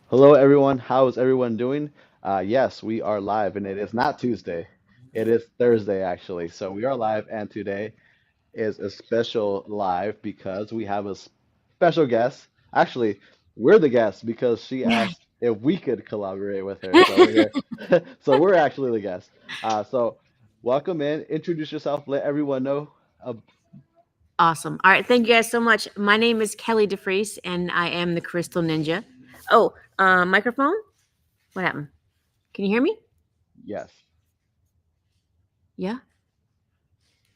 Hello, everyone. How is everyone doing? Yes, we are live, and it is not Tuesday. It is Thursday, actually. So we are live, and today is a special live because we have a special guest. Actually, we're the guests because she asked if we could collaborate with her. So we're here. So we're actually the guests. So welcome in. Introduce yourself. Let everyone know. Uh, Awesome. All right. Thank you guys so much. My name is Kelly DeFries, and I am the Crystal Ninja. Oh, microphone? What happened? Can you hear me? yes, Yeah.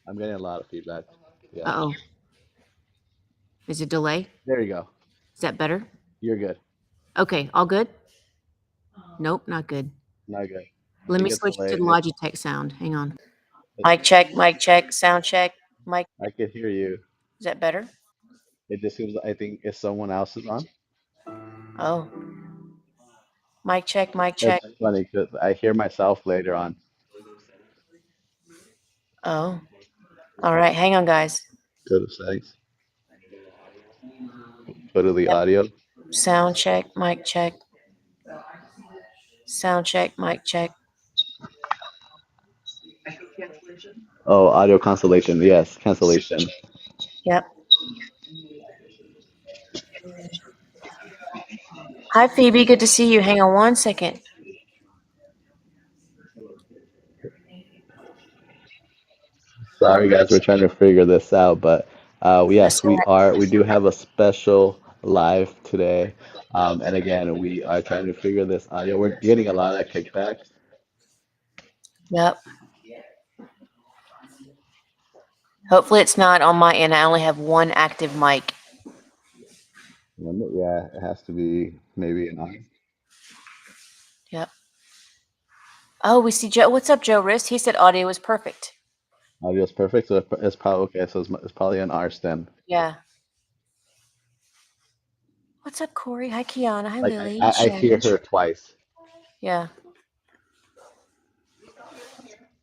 I'm getting a lot of feedback. Yes. Uh oh. Is it delay? There you go. Is that better? You're good. Okay. All good? Nope, not good. Not good. I Let me think it's switch to delayed. the Logitech sound. Hang on. It's, Mic check, sound check. Mic. I could hear you. Is that better? It just seems I think if someone else is on. Oh, mic check, mic check. It's funny because I hear myself later on. Oh, all right. Hang on, guys. Go to settings, go to the Yep. audio. Sound check, mic check. Sound check, mic check. Oh, audio cancellation. Yes, cancellation. Yep. Hi, Phoebe. Good to see you. Hang on one second. Sorry, guys, we're trying to figure this out, but That's yes, all we right. are. We do have a special live today, and again, we are trying to figure this audio. We're getting a lot of kickback. Yep. Hopefully it's not on my end. I only have one active mic. Yeah, it has to be maybe an audio. Yep. Oh, we see Joe. What's up, Joe Rist? He said audio was perfect. Audio is perfect, so it's probably okay. So it's probably an R stem. Yeah. What's up, Corey? Hi, Kiana. Hi, Like Lily. I hear Shay. her twice. Yeah.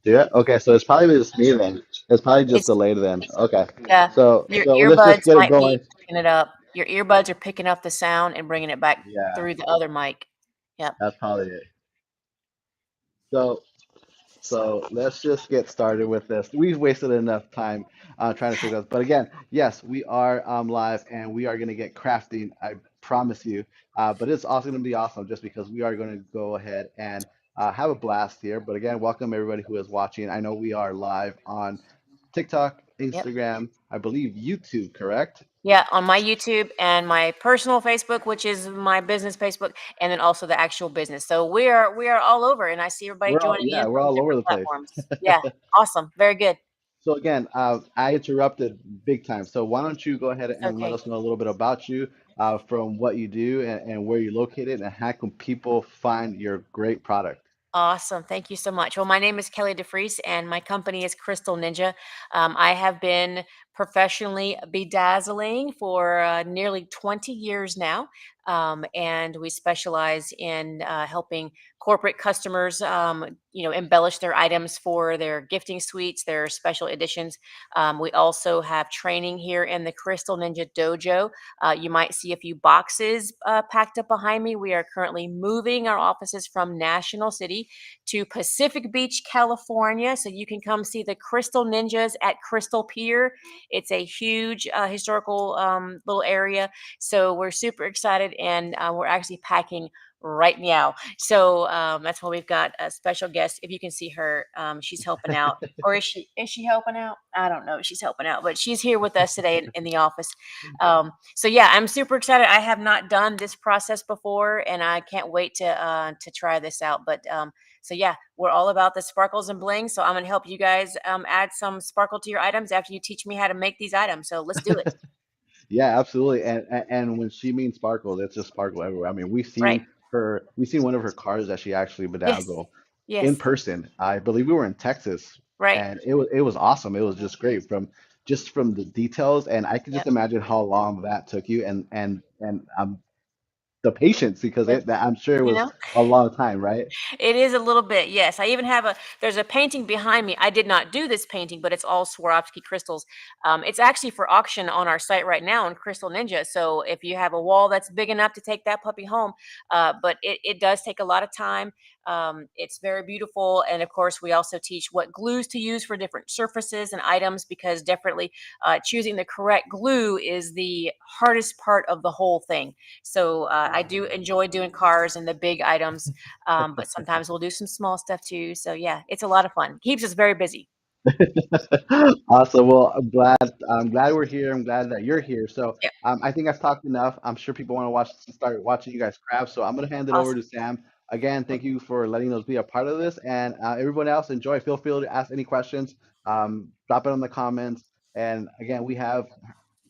Yeah. Okay. So it's probably just me then. It's probably just It's delayed then. Okay. yeah. Your So let's just earbuds get it might be going. picking it up. Your earbuds are picking up the sound and bringing it back Yeah, through the other mic. Yep. that's probably it. So let's just get started with this. We've wasted enough time trying to figure this. But again, yes, we are live and we are going to get crafting. I promise you. But it's also going to be awesome just because we are going to go ahead and have a blast here. But again, welcome everybody who is watching. I know we are live on TikTok, Yep. Instagram, I believe YouTube, correct? Yeah, on my YouTube and my personal Facebook, which is my business Facebook, and then also the actual business. So we are all over, and I see everybody joining in We're from all over different the place. platforms. Yeah, awesome, very good. So again, I interrupted big time. So why don't you go ahead It's and let okay. us know a little bit about you, from what you do and where you're located, and how can people find your great product? Awesome. Thank you so much. Well, my name is Kelly DeFries, and my company is Crystal Ninja. I have been professionally bedazzling for nearly 20 years now. And we specialize in helping corporate customers, embellish their items for their gifting suites, their special editions. We also have training here in the Crystal Ninja Dojo. You might see a few boxes packed up behind me. We are currently moving our offices from National City to Pacific Beach, California. So you can come see the Crystal Ninjas at Crystal Pier. It's a huge historical little area. So we're super excited and we're actually packing right now. So that's why we've got a special guest. If you can see her, she's helping out. Or is she? Is she helping out? I don't know. If she's helping out, but she's here with us today in the office. So yeah, I'm super excited. I have not done this process before, and I can't wait to try this out. But so yeah, we're all about the sparkles and bling. So I'm gonna help you guys add some sparkle to your items after you teach me how to make these items. So let's do it. Yeah, absolutely. And when she means sparkle, it's just sparkle everywhere. I mean, Right? we've seen one of her cars that she actually Yes. bedazzled in Yes. person. I believe we were in Texas, Right. and it was awesome. It was just great from the details, and I can just Yep. imagine how long that took you. And the patience because But, I'm sure it you was know, a long time, right? it is a little bit, yes. I even have there's a painting behind me. I did not do this painting, but it's all Swarovski crystals. It's actually for auction on our site right now on Crystal Ninja. So if you have a wall that's big enough to take that puppy home, but it does take a lot of time. It's very beautiful. And of course, we also teach what glues to use for different surfaces and items because definitely choosing the correct glue is the hardest part of the whole thing. So I do enjoy doing cars and the big items, but sometimes we'll do some small stuff too. So yeah, it's a lot of fun. Keeps us very busy. Awesome. Well, I'm glad we're here. I'm glad that you're here. So Yeah, I think I've talked enough. I'm sure people want to start watching you guys craft. So I'm gonna hand it over awesome. to Sam. Again, thank you for letting us be a part of this, and everyone else, enjoy. Feel free to ask any questions. Drop it in the comments. And again, we have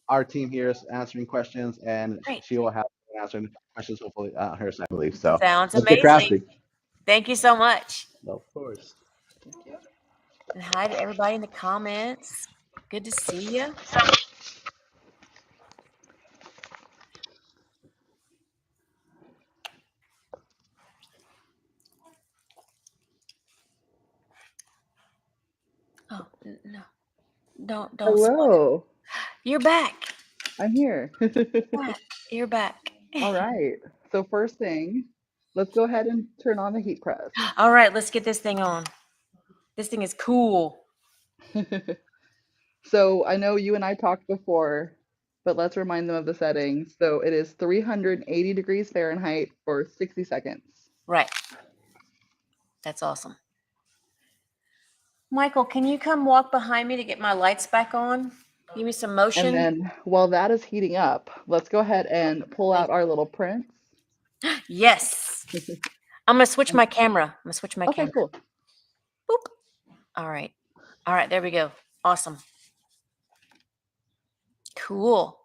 our team here is answering questions, and Great. she will have answering questions hopefully her side, I believe. So Sounds let's get amazing. crafty. Thank you so much. Of course. And hi to everybody in the comments. Good to see you. Oh, no. Don't sweat it. Hello, You're back. I'm here. Back. You're back. All right. So first thing, let's go ahead and turn on the heat press. All right, let's get this thing on. This thing is cool. So I know you and I talked before, but let's remind them of the settings. So it is 380 degrees Fahrenheit for 60 seconds. Right. That's awesome. Michael, can you come walk behind me to get my lights back on? Give me some And motion. then while that is heating up, let's go ahead and pull out our little prints. Yes. I'm going to switch my camera. I'm going to switch my Okay, camera. cool. Boop. All right. All right, there we go. Awesome. Cool.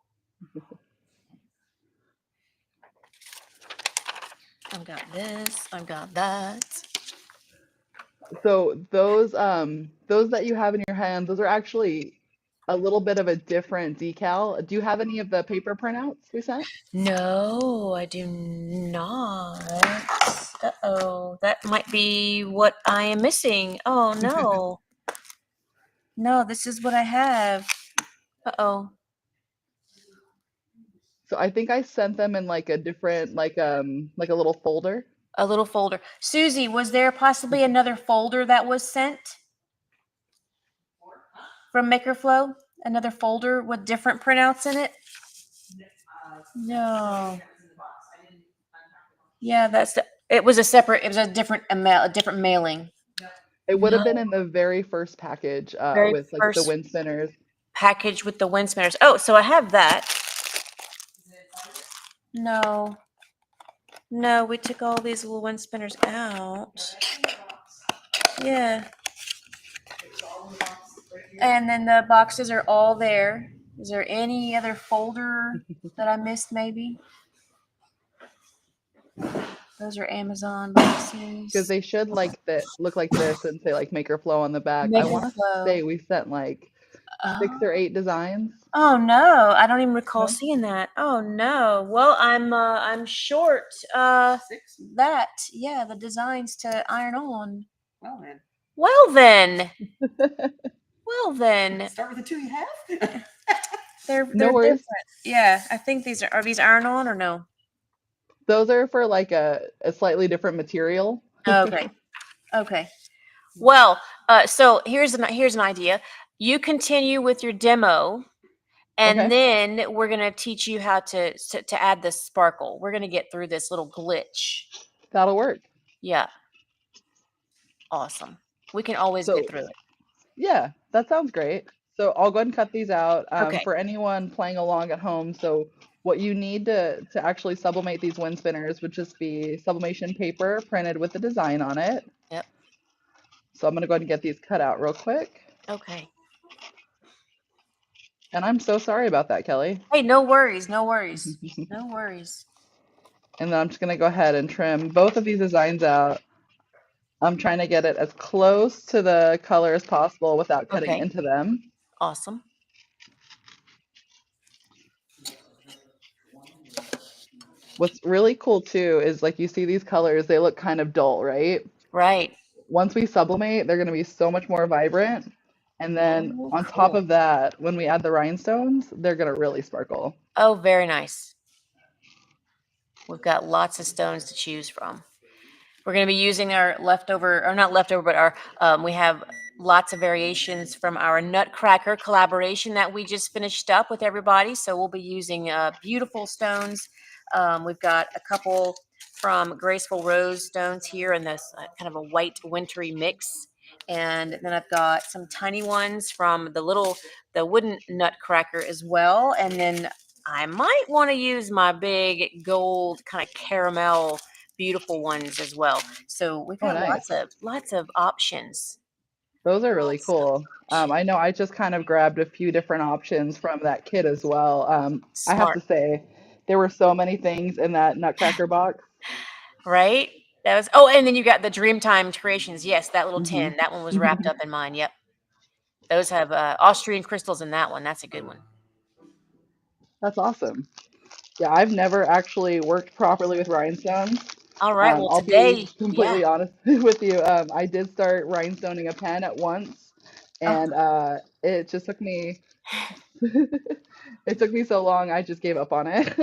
I've got this. I've got that. So those that you have in your hands, those are actually a little bit of a different decal. Do you have any of the paper printouts we sent? No, I do not. Uh-oh. That might be what I am missing. Oh, no. No, this is what I have. Uh-oh. So I think I sent them in like a different like a little folder. A little folder. Susie, was there possibly another folder that was sent from MakerFlow? Another folder with different printouts in it? No. Yeah, it was a different email, a different mailing. It would have No. been in the very first package Very with like the first wind spinners. package with the wind spinners. Oh, so I have that. No. No, we took all these little wind spinners out. Yeah. And then the boxes are all there. Is there any other folder that I missed maybe? Those are Amazon Because boxes. they should like that look like this and say like MakerFlow on the back. I want to MakerFlow. say we sent like 6 or 8 designs. Oh no, I don't even recall No? seeing that. Oh no. Well, I'm short that. Yeah, the designs to iron on. Well then, Well then. Well then. start with the two you have. They're No worries. different. Yeah, I think these are these iron on or no? Those are for like a slightly different material. Okay. Okay. Well, so here's an idea. You continue with your demo, and Okay. then we're gonna teach you how to add the sparkle. We're gonna get through this little glitch. That'll work. Yeah. Awesome. We can always So get through it. yeah, that sounds great. So I'll go ahead and cut these out Okay. for anyone playing along at home. So what you need to actually sublimate these wind spinners would just be sublimation paper printed with the design on it. Yep. So I'm gonna go ahead and get these cut out real quick. Okay. And I'm so sorry about that, Kelly. Hey, no worries. No worries. No worries. And then I'm just gonna go ahead and trim both of these designs out. I'm trying to get it as close to the color as possible without cutting Okay. into them. Awesome. What's really cool too is like you see these colors, they look kind of dull, right? Right. Once we sublimate, they're going to be so much more vibrant. And then Oh, on top cool. of that, when we add the rhinestones, they're going to really sparkle. Oh, very nice. We've got lots of stones to choose from. We're going to be using our leftover, or not leftover, but we have lots of variations from our Nutcracker collaboration that we just finished up with everybody. So we'll be using beautiful stones. We've got a couple from Graceful Rose stones here in this kind of a white wintry mix. And then I've got some tiny ones from the wooden Nutcracker as well. And then I might want to use my big gold kind of caramel beautiful ones as well. So we've Oh, got nice. lots of options. Those are really Lots of cool. options. I know I just kind of grabbed a few different options from that kit as well. I have Smart, to say, there were so many things in that Nutcracker box. right? That was oh, and then you got the Dreamtime Creations. Yes, that little Hmm. tin. That one was wrapped up in mine. Yep. Those have Austrian crystals in that one. That's a good one. That's awesome. Yeah, I've never actually worked properly with rhinestones. All right. Well, I'll be today, yeah. completely honest with you. I did start rhinestoning a pen at once, Oh, and it just took me it took me so long, I just gave up on it.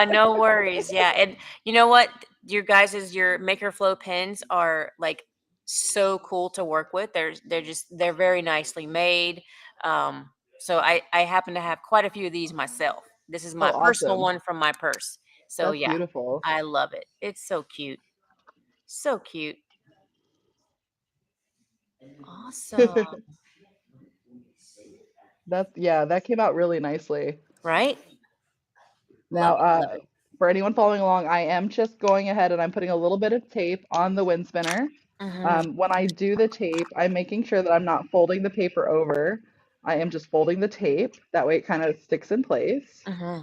no worries. Yeah, and you know what? Your Maker Flow pens are like so cool to work with. They're very nicely made. So I happen to have quite a few of these myself. This is Oh, my personal awesome. one from my purse. So That's yeah, beautiful. I love it. It's so cute. So cute. Awesome. That's yeah, that came out really nicely. Right? Love Now, it. Love it. for anyone following along, I am just going ahead and I'm putting a little bit of tape on the wind spinner. Hmm. When I do the tape, I'm making sure that I'm not folding the paper over. I am just folding the tape. That way it kind of sticks in place. Hmm.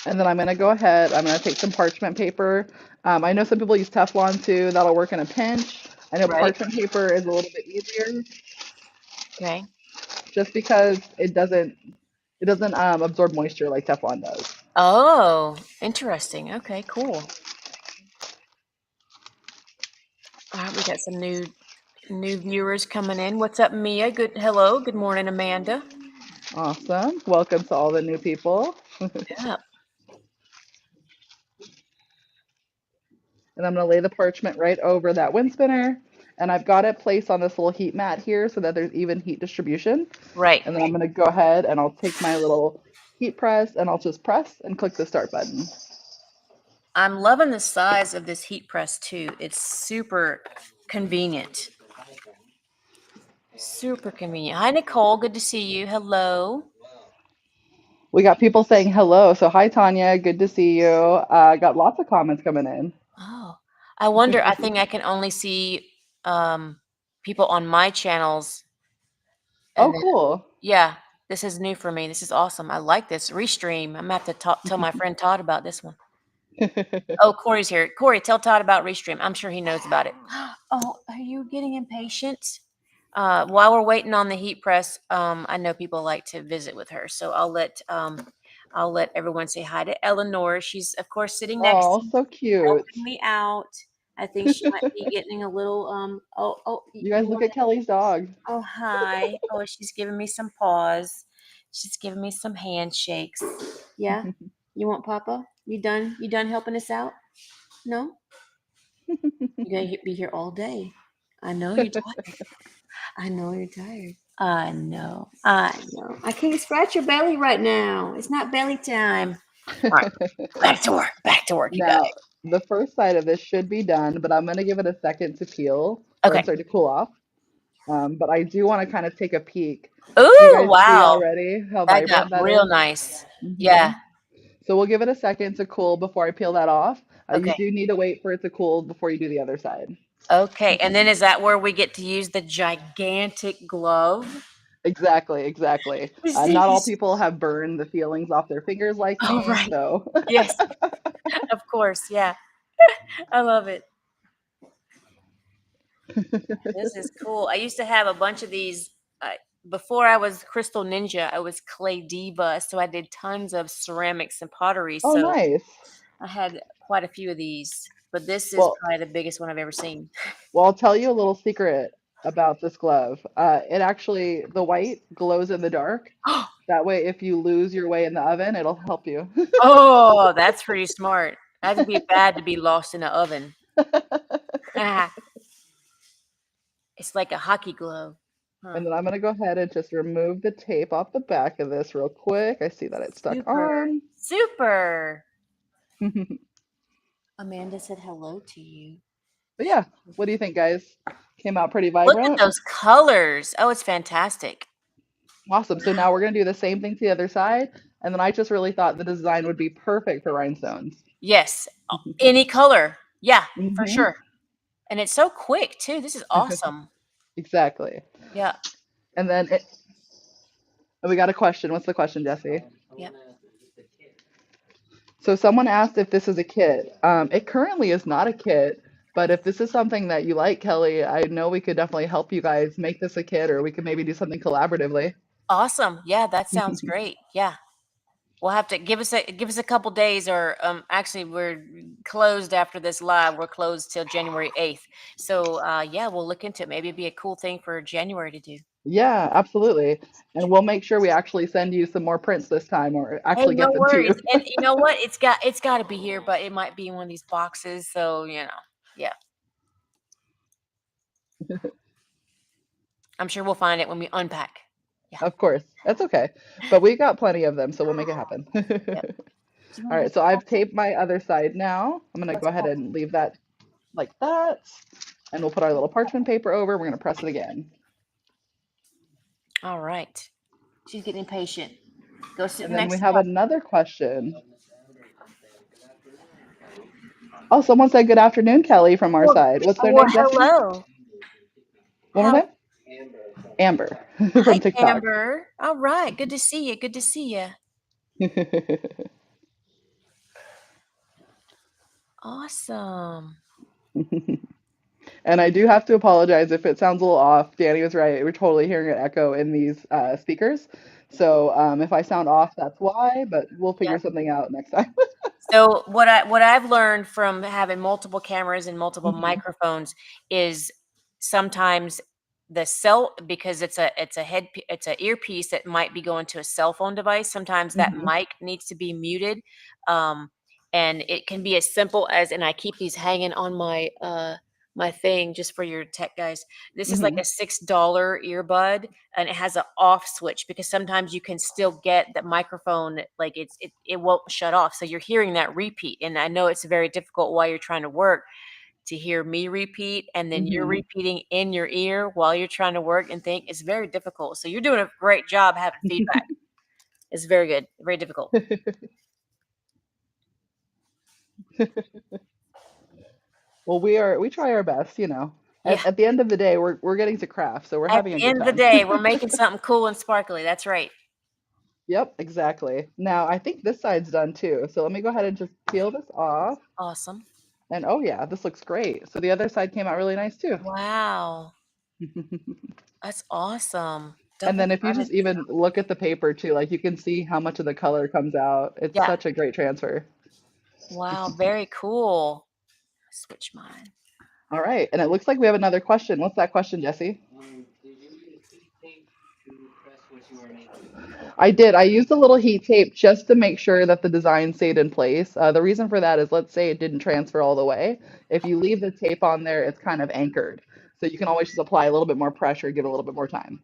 And then I'm going to go ahead, I'm going to take some parchment paper. I know some people use Teflon too. That'll work in a pinch. I know Right. parchment paper is a little bit easier Okay. just because it doesn't absorb moisture like Teflon does. Oh, interesting. Okay, cool. All right, we got some new viewers coming in. What's up, Mia? Hello. Good morning, Amanda. Awesome. Welcome to all the new people. Yeah. And I'm going to lay the parchment right over that wind spinner. And I've got it placed on this little heat mat here so that there's even heat distribution. Right. And then I'm going to go ahead and I'll take my little heat press and I'll just press and click the start button. I'm loving the size of this heat press too. It's super convenient. Super convenient. Hi, Nicole. Good to see you. Hello. We got people saying hello. So hi, Tanya. Good to see you. Got lots of comments coming in. Oh, I wonder. I think I can only see people on my channels, Oh, and then cool. yeah, this is new for me. This is awesome. I like this Restream. I'm gonna have to tell my friend Todd about this one. Oh, Corey's here. Corey, tell Todd about Restream. I'm sure he knows about it. Oh, are you getting impatient? While we're waiting on the heat press, I know people like to visit with her, so I'll let everyone say hi to Eleanor. She's of course sitting next Oh, to me, so cute. helping me out. I think she might be getting a little You guys you look want at Kelly's dog. oh hi. Oh, she's giving me some paws. She's giving me some handshakes. Yeah. You want Papa? You done helping us out? No? You gotta be here all day. I know you're tired. I know you're tired. I know. I know. I can't scratch your belly right now. It's not belly time. All right, back to work. Back to work, you guys. Now, the first side of this should be done, but I'm going to give it a second to peel, or I'm Okay. sorry, to cool off. But I do want to kind of take a peek. Do you Ooh, guys see wow. already how That got vibrant that real is? nice. Hmm. Yeah. So we'll give it a second to cool before I peel that off. You Okay. do need to wait for it to cool before you do the other side. Okay. And then is that where we get to use the gigantic glove? Exactly, exactly. Not all These. people have burned the feelings off their fingers like Oh, me, right. so. Yes, of course. Yeah. I love it. This is cool. I used to have a bunch of these. before I was Crystal Ninja, I was Clay Diva. So I did tons of ceramics and pottery. Oh, So nice. I had quite a few of these, but this is Well, probably the biggest one I've ever seen. I'll tell you a little secret about this glove. It actually, the white glows in the dark. That way, if you lose your way in the oven, it'll help you. Oh, that's pretty smart. That'd be bad to be lost in the oven. It's like a hockey glove. Huh. And then I'm going to go ahead and just remove the tape off the back of this real quick. I see that it's stuck Super. on. Super. But Amanda said hello to you. yeah, what do you think, guys? Came out pretty Look at vibrant. those colors. Oh, it's fantastic. Awesome. So now we're going to do the same thing to the other side. And then I just really thought the design would be perfect for rhinestones. Yes. Any color. Yeah, for Hmm. sure. And it's so quick too. This is awesome. Exactly. Yeah. And then we got a question. What's the question, Jesse? Yep. So someone asked if this is a kit. It currently is not a kit, but if this is something that you like, Kelly, I know we could definitely help you guys make this a kit, or we could maybe do something collaboratively. Awesome. Yeah, that sounds great. Yeah. We'll have to give us a couple days, or actually we're closed after this live. We're closed till January 8th. So yeah, we'll look into it. Maybe it'd be a cool thing for January to do. Yeah, absolutely. And we'll make sure we actually send you some more prints this time, or Hey, actually no get them to worries. you. And you know what? It's got to be here, but it might be in one of these boxes. So yeah. I'm sure we'll find it when we unpack. Yeah. Of course, that's okay. But we got plenty of them, so we'll make it happen. Yep. Do you All want right, to so I've taped my other side now. I'm gonna let's go ahead go. and leave that like that, and we'll put our little parchment paper over. We're gonna press it again. All right. She's getting impatient. Go sit And then we next to have her. another question. Oh, someone said good afternoon, Kelly, from our Well, side. What's their well, name, Jesse? hello. One more How? time? Amber Hi, from TikTok. Amber. All right. Good to see you. Good to see you. Awesome. And I do have to apologize if it sounds a little off. Danny was right. We're totally hearing an echo in these speakers. So if I sound off, that's why, but we'll Yeah. figure something out next time. So what I've learned from having multiple cameras and multiple Mhm, microphones is sometimes the cell, because it's a earpiece that might be going to a cell phone device. Sometimes that mhm, mic needs to be muted, um, and it can be as simple as. And I keep these hanging on my thing just for your tech guys. This is like mhm. a $6 earbud, and it has an off switch because sometimes you can still get the microphone, like it won't shut off, so you're hearing that repeat. And I know it's very difficult while you're trying to work to hear me repeat, and then you're Mhm. repeating in your ear while you're trying to work and think. It's very difficult, so you're doing a great job having feedback. It's very good, very difficult. Well, we try our best, you know. Yeah, At the end of the day, we're getting to craft, so we're at having a the good end of the time. day we're making something cool and sparkly. That's right. Yep, exactly. Now, I think this side's done too. So let me go ahead and just peel this off. Awesome. And oh yeah, this looks great. So the other side came out really nice too. Wow, that's awesome. And Double then if you just sided. even look at the paper too, like you can see how much of the color comes out. It's Yeah. such a great transfer. Wow, very cool. Switch mine. All right, and it looks like we have another question. What's that question, Jesse? I did. I used a little heat tape just to make sure that the design stayed in place. The reason for that is, let's say it didn't transfer all the way. If you leave the tape on there, it's kind of anchored. So you can always just apply a little bit more pressure, give it a little bit more time.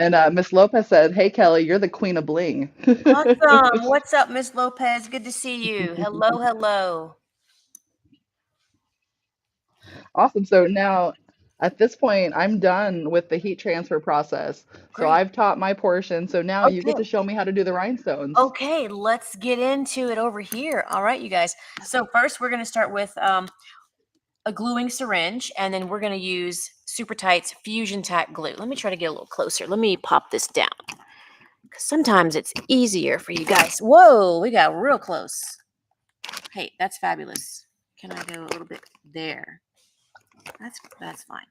And Miss Lopez said, "Hey Kelly, you're the queen of bling." Awesome. What's up, Miss Lopez? Good to see you. Hello, hello. Awesome. So now at this point, I'm done with the heat transfer process. So Great. I've taught my portion. So now you get Okay. to show me how to do the rhinestones. Okay, let's get into it over here. All right, you guys. So first we're going to start with a gluing syringe, and then we're going to use Super Tight's Fusion Tack glue. Let me try to get a little closer. Let me pop this down, because sometimes it's easier for you guys. Whoa, we got real close. Hey, that's fabulous. Can I go a little bit there? That's fine.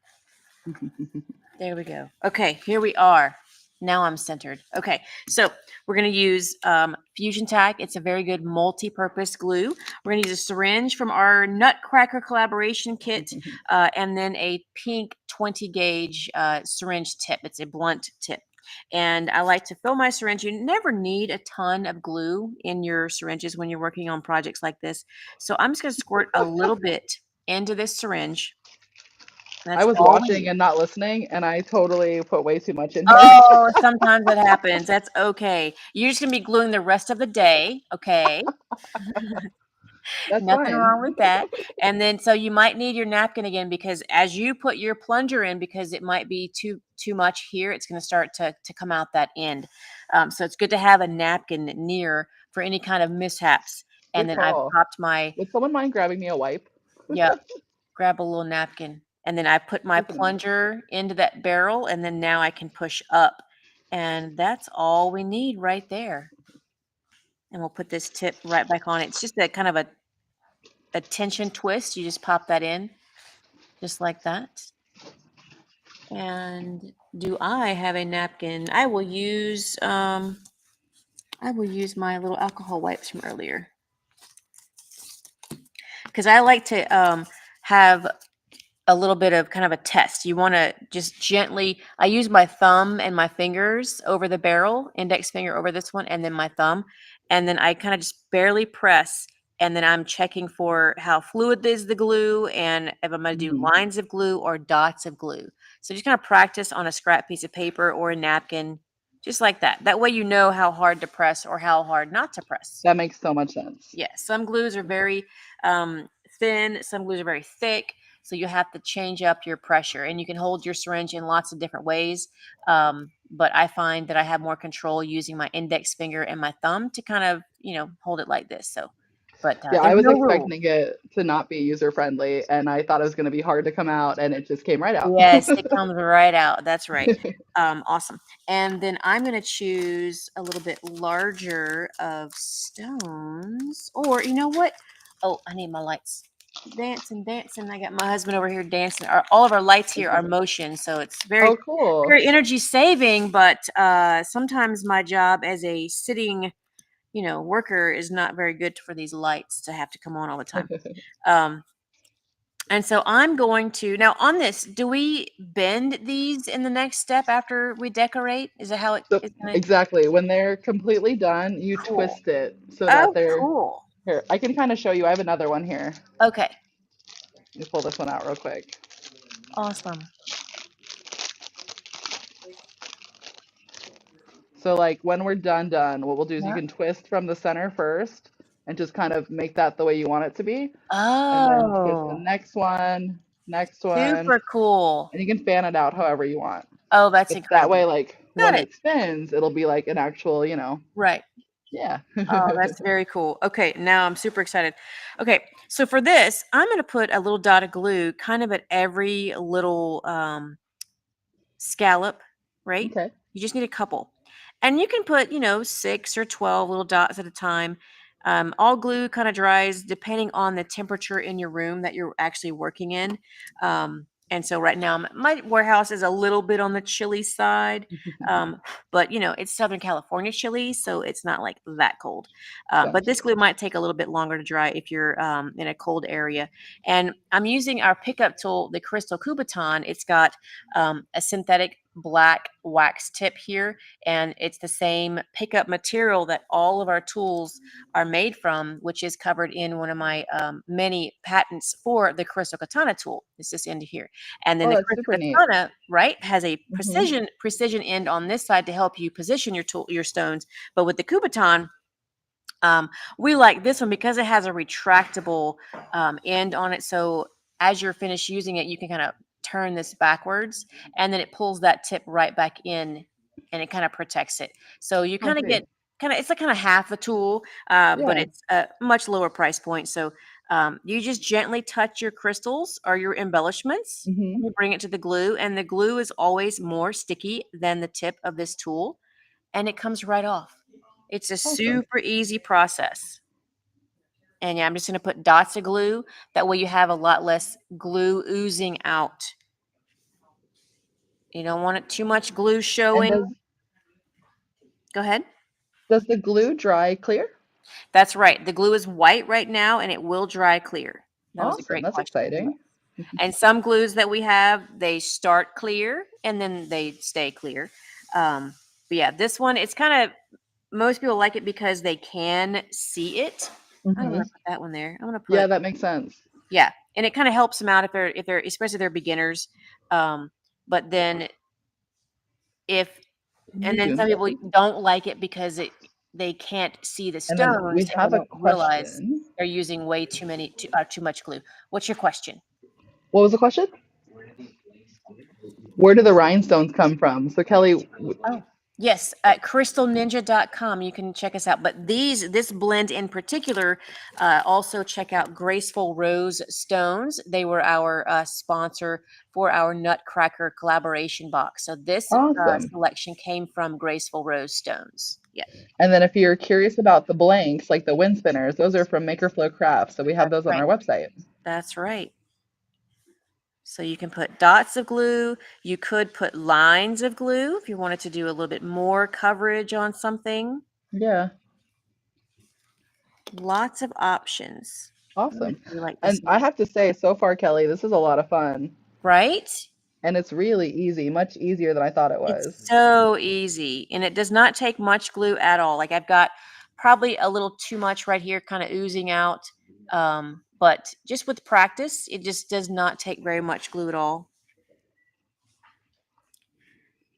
There we go. Okay, here we are. Now I'm centered. Okay, so we're going to use Fusion Tack. It's a very good multi-purpose glue. We're going to use a syringe from our Nutcracker collaboration kit, and then a pink 20 gauge syringe tip. It's a blunt tip. And I like to fill my syringe. You never need a ton of glue in your syringes when you're working on projects like this. So I'm just going to squirt a little bit into this syringe. I That's was all we watching need. and not listening, and I totally put way too much in here. Oh, sometimes it happens. That's okay. You're just gonna be gluing the rest of the day, okay? That's Nothing fine. wrong with that. And then so you might need your napkin again because as you put your plunger in, because it might be too much here, it's gonna start to come out that end. So it's good to have a napkin near for any kind of mishaps. And Good then I've call. popped my Would someone mind grabbing me a wipe? yeah, grab a little napkin. And then I put my Speaking of, plunger into that barrel, and then now I can push up. And that's all we need right there. And we'll put this tip right back on. It's just a kind of a tension twist. You just pop that in just like that. And do I have a napkin? I will use my little alcohol wipes from earlier. Because I like to have a little bit of kind of a test. You want to just gently, I use my thumb and my fingers over the barrel, index finger over this one, and then my thumb. And then I kind of just barely press. And then I'm checking for how fluid is the glue and if I'm going to do mhm. lines of glue or dots of glue. So just kind of practice on a scrap piece of paper or a napkin, just like that. That way you know how hard to press or how hard not to press. That makes so much sense. Yeah, some glues are very thin, some glues are very thick. So you have to change up your pressure and you can hold your syringe in lots of different ways. But I find that I have more control using my index finger and my thumb to kind of, hold it like this. So, but Yeah, I there's was no rule. expecting it to not be user friendly, and I thought it was going to be hard to come out, and it just came right out. Yes, it comes right out. That's right. Awesome. And then I'm going to choose a little bit larger of stones. Or you know what? Oh, I need my lights. Dancing, dancing. I got my husband over here dancing. All of our lights here are motion, so it's very, Oh, cool. very energy saving. But sometimes my job as a sitting, worker is not very good for these lights to have to come on all the time. And so I'm going to now on this. Do we bend these in the next step after we decorate? Is that how it So is going to? exactly, when they're completely done, you Cool. twist it so that Oh, they're cool. here. I can kind of show you. I have another one here. Okay. Let me pull this one out real quick. Awesome. So like when we're done, what we'll do is you Yeah. can twist from the center first and just kind of make that the way you want it to be. And then twist the Oh, next one, super cool. and you can fan it out however you want. Oh, that's But that way, incredible. like Got when it. it spins, it'll be like an actual, Right. yeah. Oh, that's very cool. Okay, now I'm super excited. Okay, so for this, I'm going to put a little dot of glue kind of at every little scallop, right? Okay. You just need a couple. And you can put, 6 or 12 little dots at a time. All glue kind of dries depending on the temperature in your room that you're actually working in. And so right now, my warehouse is a little bit on the chilly side, but it's Southern California chilly, so it's not like that cold. But Gotcha. this glue might take a little bit longer to dry if you're in a cold area. And I'm using our pickup tool, the Crystal Kubaton. It's got a synthetic black wax tip here, and it's the same pickup material that all of our tools are made from, which is covered in one of my many patents for the Crystal Katana tool. It's this end here, and then Oh, the that's Crystal super neat. Katana, right, has a Hmm. precision end on this side to help you position your stones. But with the Kubaton, we like this one because it has a retractable end on it. So as you're finished using it, you can kind of turn this backwards and then it pulls that tip right back in and it kind of protects it. So you I kind of see. get it's like kind of half the tool, but Yeah. it's a much lower price point. So you just gently touch your crystals or your embellishments. Hmm. You bring it to the glue, and the glue is always more sticky than the tip of this tool, and it comes right off. It's a Awesome. super easy process. And yeah, I'm just going to put dots of glue. That way you have a lot less glue oozing out. You don't want it too much glue And showing. Go ahead. does the glue dry clear? That's right. The glue is white right now and it will dry clear. That was a Awesome. great That's question. exciting. And some glues that we have, they start clear and then they stay clear. But yeah, this one, it's kind of, most people like it because they can see it. I don't want to put that one there. I'm going to put, Yeah, that makes sense. yeah. And it kind of helps them out if they're, especially if they're beginners. But then if, Can and you then zoom some people something? don't like it because they can't see the And then we stones and have they a don't realize question. they're using way too much glue. What's your question? What was the question? Where do the rhinestones come from? So Kelly, Oh, yes, at crystalninja.com you can check us out. But this blend in particular, also check out Graceful Rose Stones. They were our sponsor for our Nutcracker collaboration box. So this awesome. selection came from Graceful Rose Stones. Yeah, And then if you're curious about the blanks, like the wind spinners, those are from Makerflow Crafts. So we have that's those on right. our website. That's right. So you can put dots of glue. You could put lines of glue if you wanted to do a little bit more coverage on something. Yeah, Lots of options. I awesome. really like this And one. I have to say, so far, Kelly, this is a lot of fun. Right? And it's really easy, much easier than I thought it It's was. so easy and it does not take much glue at all. Like I've got probably a little too much right here kind of oozing out. But just with practice, it just does not take very much glue at all.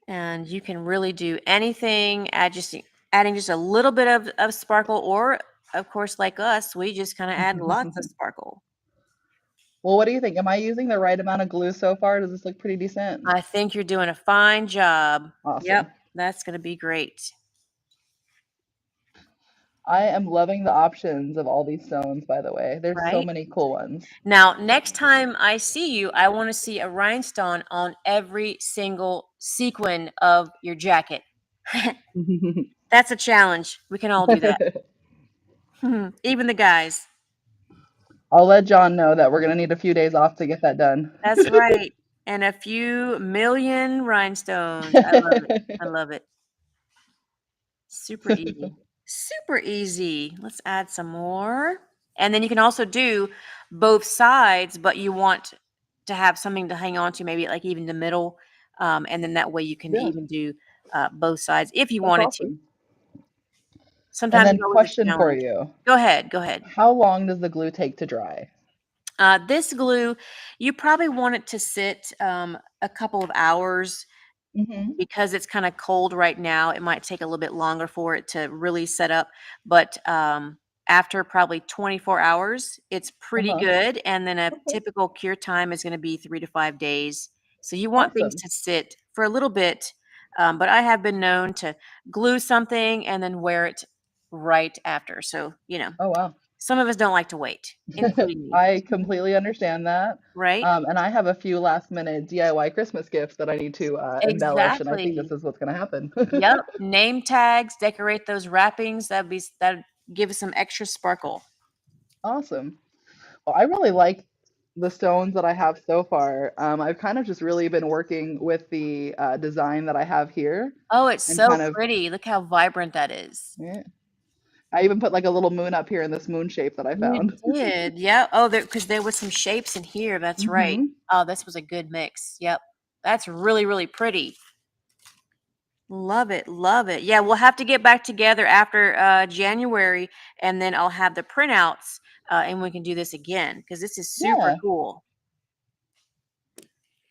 And you can really do anything, adding just a little bit of sparkle, or of course, like us, we just kind of add lots of sparkle. Well, what do you think? Am I using the right amount of glue so far? Does this look pretty decent? I think you're doing a fine job. Yep, Awesome. that's going to be great. I am loving the options of all these stones, by the way. There's so Right? many cool ones. Now, next time I see you, I want to see a rhinestone on every single sequin of your jacket. That's a challenge. We can all do that. Even the guys. I'll let John know that we're going to need a few days off to get that done. That's right. And a few million rhinestones. I love it. I love it. Super easy. Super easy. Let's add some more. And then you can also do both sides, but you want to have something to hang on to, maybe like even the middle. And then that way you can Yeah, even do both sides if you that's wanted to. awesome. And Sometimes then it's always a question for challenge. you. Go ahead. Go ahead. How long does the glue take to dry? This glue, you probably want it to sit a couple of hours. Mm-hmm. Because it's kind of cold right now, it might take a little bit longer for it to really set up. But after probably 24 hours, it's pretty Uh-huh. good. And then a Okay. typical cure time is going to be 3 to 5 days. So you want things Awesome. to sit for a little bit. But I have been known to glue something and then wear it right after. So, Oh, wow. some of us don't like to wait, including me, I completely understand that. right? And I have a few last minute DIY Christmas gifts that I need to embellish, and I think this Exactly. is what's going to happen. Yep, name tags, decorate those wrappings. That'd give us some extra sparkle. Awesome. Well, I really like the stones that I have so far. I've kind of just really been working with the design that I have here Oh, it's and so kind of, pretty. Look how vibrant that is. yeah. I even put like a little moon up here in this moon shape that I You found. did, yeah. Oh, because there was some shapes in here. That's right. Hmm. Oh, this was a good mix. Yep, that's really, really pretty. Love it, love it. Yeah, we'll have to get back together after January, and then I'll have the printouts, and we can do this again because this is super Yeah. cool.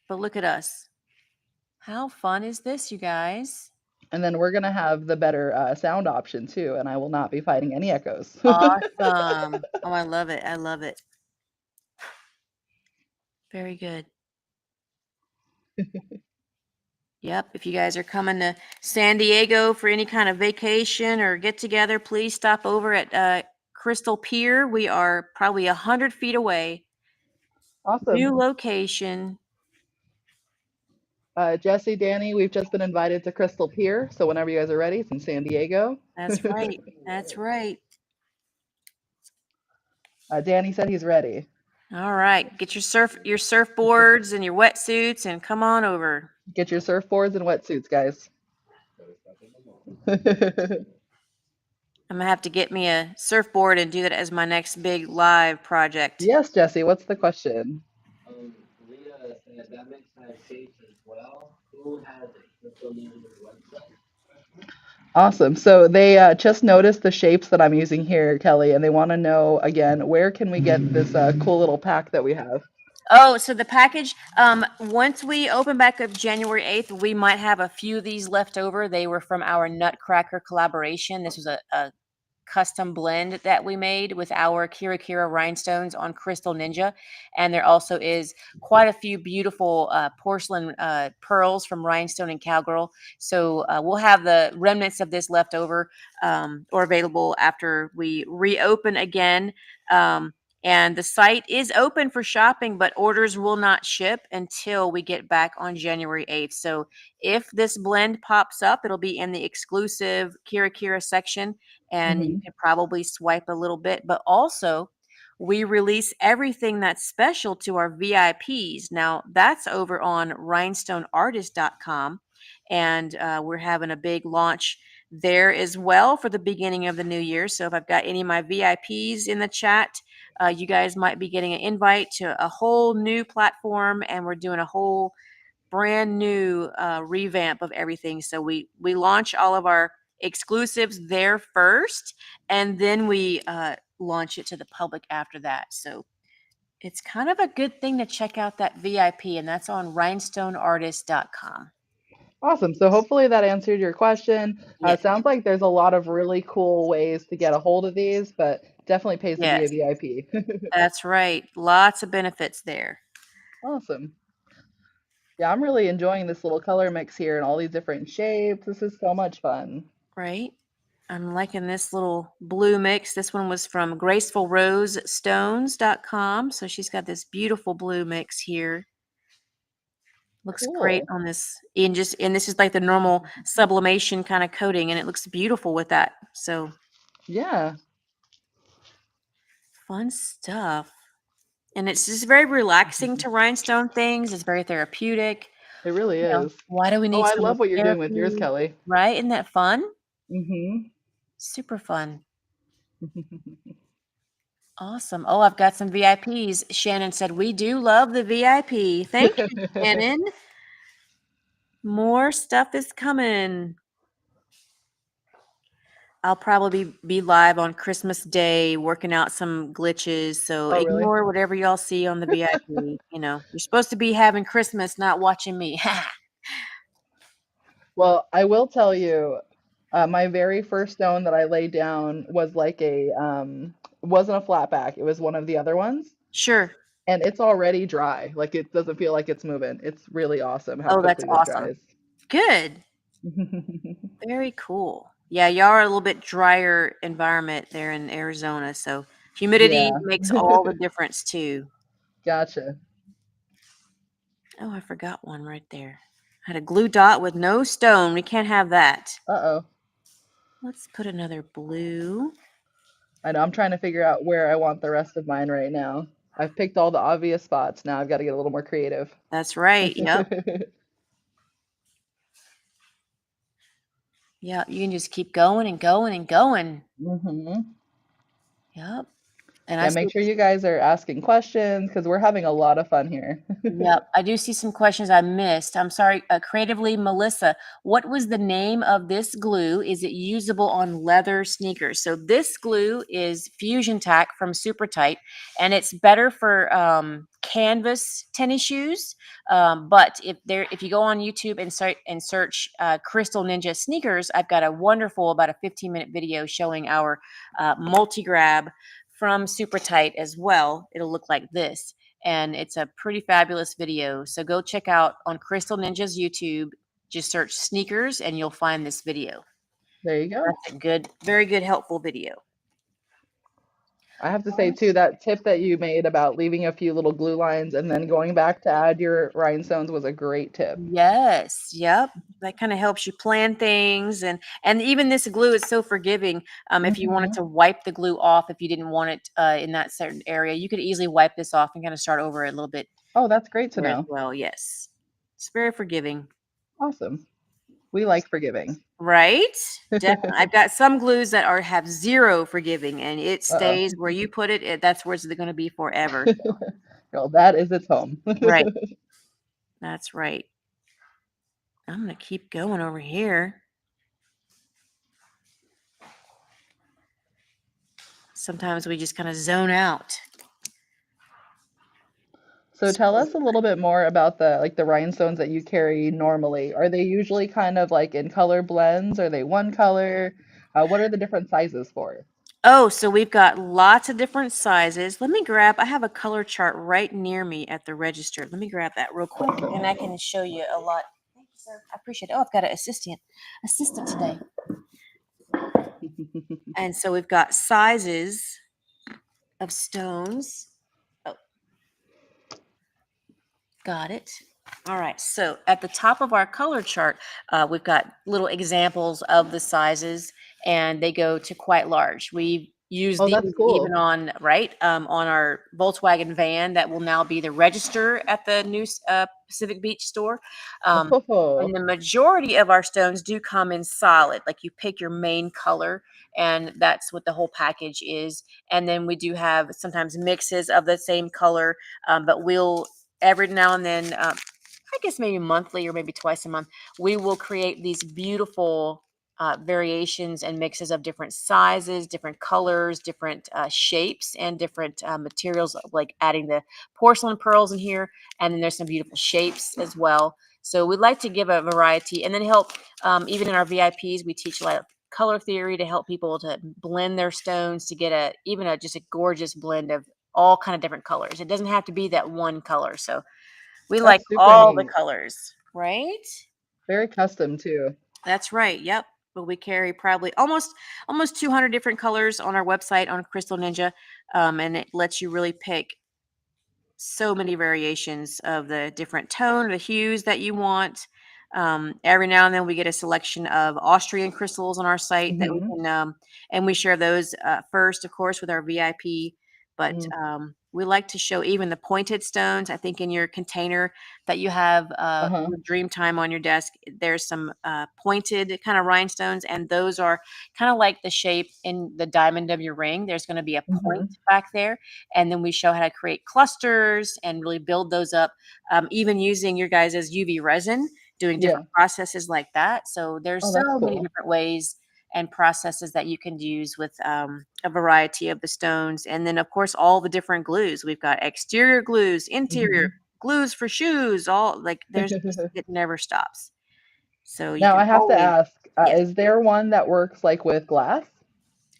But look at us. How fun is this, you guys? And then we're going to have the better sound option too, and I will not be fighting any echoes. Awesome. Oh, I love it. I love it. Very good. Yep. If you guys are coming to San Diego for any kind of vacation or get together, please stop over at Crystal Pier. We are probably 100 feet away. New Awesome. location. Jesse, Danny, we've just been invited to Crystal Pier, so whenever you guys are ready, it's in San Diego. That's right. That's right. Danny said he's ready. All right, get your surfboards and your wetsuits and come on over. Get your surfboards and wetsuits, guys. I'm gonna have to get me a surfboard and do that as my next big live project. Yes, Jesse, what's the question? Leah said that makes has shapes as well. Who has it? Crystal Ninja's website. Awesome. So they just noticed the shapes that I'm using here, Kelly, and they want to know again, where can we get this cool little pack that we have? Oh, so the package, once we open back up January 8th, we might have a few of these left over. They were from our Nutcracker collaboration. This was a custom blend that we made with our Kira Kira rhinestones on Crystal Ninja. And there also is quite a few beautiful porcelain pearls from Rhinestone and Cowgirl. So we'll have the remnants of this left over or available after we reopen again. And the site is open for shopping, but orders will not ship until we get back on January 8th. So if this blend pops up, it'll be in the exclusive Kira Kira section, and you Hmm. can probably swipe a little bit. But also, we release everything that's special to our VIPs. Now, that's over on rhinestoneartist.com, and we're having a big launch there as well for the beginning of the new year. So if I've got any of my VIPs in the chat, you guys might be getting an invite to a whole new platform, and we're doing a whole brand new revamp of everything. So we launch all of our exclusives there first, and then we launch it to the public after that. So it's kind of a good thing to check out that VIP, and that's on rhinestoneartist.com. Awesome. So hopefully that answered your question. Yeah. Sounds like there's a lot of really cool ways to get a hold of these, but definitely pays to be a Yes, VIP. that's right. Lots of benefits there, Awesome. Yeah, I'm really enjoying this little color mix here and all these different shapes. This is so much fun. right? I'm liking this little blue mix. This one was from gracefulrosestones.com. So she's got this beautiful blue mix here. Looks great Cool. on this. And this is like the normal sublimation kind of coating, and it looks beautiful with that. So Yeah, fun stuff. And it's just very relaxing to rhinestone things. It's very therapeutic. it really You know, is. why do we Oh, need I so much love what you're doing with yours, therapy? Kelly. Right? Isn't that fun? Hmm. Super fun. Awesome. Oh, I've got some VIPs. Shannon said, we do love the VIP. Thank you, Shannon. More stuff is coming. I'll probably be live on Christmas Day working out some glitches. So Oh, really? ignore whatever y'all see on the VIP. You know, you're supposed to be having Christmas, not watching me. Well, I will tell you, my very first stone that I laid down was like wasn't a flat back. It was one of the other ones, Sure. and it's already dry. Like it doesn't feel like it's moving. It's really awesome how Oh, that's quickly this awesome. dries. Good. Very cool. Yeah, y'all are a little bit drier environment there in Arizona. So humidity Yeah, makes all the difference too. gotcha. Oh, I forgot one right there. I had a glue dot with no stone. We can't have that. Uh-oh. Let's put another blue. I know, I'm trying to figure out where I want the rest of mine right now. I've picked all the obvious spots. Now I've got to get a little more creative. That's right. Yep. Yep. You can just keep going and going and going. Hmm. Yep. And I Yeah, see. make sure you guys are asking questions because we're having a lot of fun here. Yep, I do see some questions I missed. I'm sorry. Creatively, Melissa, what was the name of this glue? Is it usable on leather sneakers? So this glue is Fusion Tack from Super Tight, and it's better for canvas tennis shoes. But if you go on YouTube and search Crystal Ninja sneakers, I've got a wonderful about a 15-minute video showing our multi grab from Super Tight as well. It'll look like this, and it's a pretty fabulous video. So go check out on Crystal Ninja's YouTube. Just search sneakers and you'll find this video. There you go. That's a good, very good, helpful video. I have to say too, that tip that you made about leaving a few little glue lines and then going back to add your rhinestones was a great tip. Yes, yep. That kind of helps you plan things, and even this glue is so forgiving. If you wanted Hmm. to wipe the glue off, if you didn't want it in that certain area, you could easily wipe this off and kind of start over a little bit Oh, that's great to there as know. well. Yes, it's very forgiving. Awesome. We like forgiving. Right? Definitely. I've got some glues that have zero forgiving, and it Uh-oh. stays where you put it. That's where it's going to be forever. Well, that is its home. Right. That's right. I'm going to keep going over here. Sometimes we just kind of zone out. So tell us a little bit more about the rhinestones that you carry normally. Are they usually kind of like in color blends? Are they one color? What are the different sizes for? Oh, so we've got lots of different sizes. I have a color chart right near me at the register. Let me grab that real quick and I can show you a lot. Thank you, sir. I appreciate it. Oh, I've got an assistant today. And so we've got sizes of stones. Oh, got it. All right. So at the top of our color chart, we've got little examples of the sizes, and they go to quite large. We use Oh, these that's even cool. on our Volkswagen van that will now be the register at the new Pacific Beach store. And Oh, the majority of our stones do come in solid, like you pick your main color, and that's what the whole package is. And then we do have sometimes mixes of the same color, but we'll every now and then, I guess maybe monthly or maybe twice a month, we will create these beautiful variations and mixes of different sizes, different colors, different shapes, and different materials, like adding the porcelain pearls in here. And then there's some beautiful shapes as well. So we'd like to give a variety and then help, even in our VIPs, we teach a lot of color theory to help people to blend their stones to get just a gorgeous blend of all kind of different colors. It doesn't have to be that one color. So we like that's super all the neat. colors, right? Very custom too. That's right. Yep. But we carry probably almost 200 different colors on our website on Crystal Ninja, and it lets you really pick so many variations of the different tone, the hues that you want. Every now and then we get a selection of Austrian crystals on our site that we Hmm. can, and we share those first, of course, with our VIP. But Hmm. we like to show even the pointed stones. I think in your container that you have Uh-huh. with Dreamtime on your desk, there's some pointed kind of rhinestones, and those are kind of like the shape in the diamond of your ring. There's going to be a point Hmm. back there, and then we show how to create clusters and really build those up, even using your guys' UV resin, doing Yeah. different processes like that. So there's Oh, that's so many cool. different ways and processes that you can use with a variety of the stones. And then, of course, all the different glues. We've got exterior glues, interior Hmm. glues for shoes, all like it never stops. So you Now can I have to always, ask, yes. is there one that works like with glass?